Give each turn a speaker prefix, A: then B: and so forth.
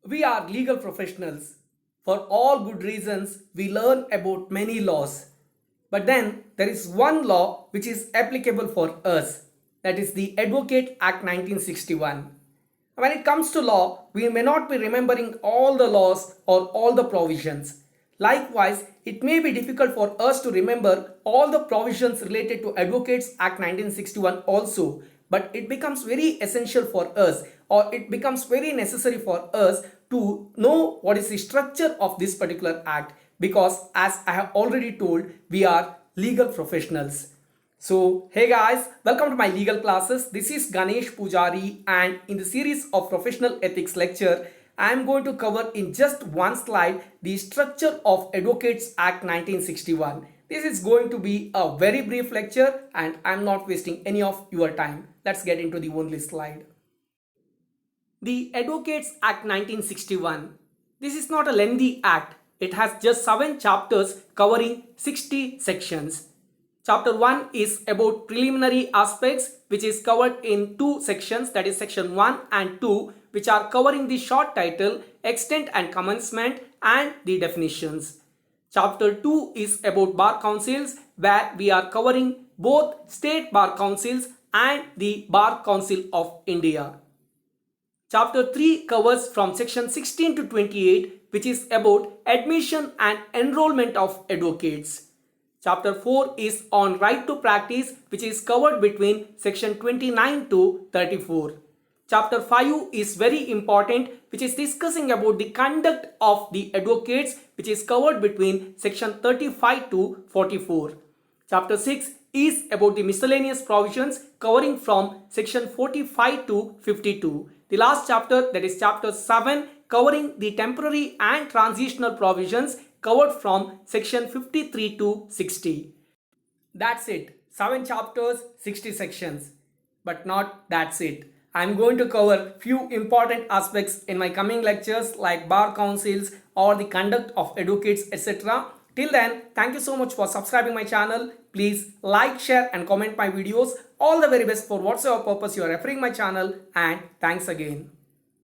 A: We are legal professionals. For all good reasons, we learn about many laws. But then there is one law which is applicable for us. That is the Advocate Act 1961. When it comes to law, we may not be remembering all the laws or all the provisions. Likewise, it may be difficult for us to remember all the provisions related to Advocates Act 1961 also, but it becomes very essential for us, or it becomes very necessary for us to know what is the structure of this particular act, because as I have already told, we are legal professionals. So hey guys, welcome to my legal classes. This is Ganesh Pujari, and in the series of professional ethics lecture, I am going to cover in just one slide the structure of Advocates Act 1961. This is going to be a very brief lecture and I am not wasting any of your time. Let's get into the only slide. The Advocates Act 1961. This is not a lengthy act. It has just 7 chapters covering 60 sections. Chapter 1 is about preliminary aspects, which is covered in 2 sections, that is section 1 and 2, which are covering the short title, extent and commencement, and the definitions. Chapter 2 is about bar councils, where we are covering both state bar councils and the Bar Council of India. Chapter 3 covers from section 16 to 28, which is about admission and enrollment of advocates. Chapter 4 is on right to practice, which is covered between section 29 to 34. Chapter 5 is very important, which is discussing about the conduct of the advocates, which is covered between section 35 to 44. Chapter 6 is about the miscellaneous provisions, covering from section 45 to 52. The last chapter, that is chapter 7, covering the temporary and transitional provisions, covered from section 53 to 60. That's it. 7 chapters, 60 sections. But not that's it. I'm going to cover few important aspects in my coming lectures, like bar councils or the conduct of advocates, etc. Till then, thank you so much for subscribing my channel. Please like, share and comment my videos. All the very best for whatsoever purpose you are referring my channel, and thanks again.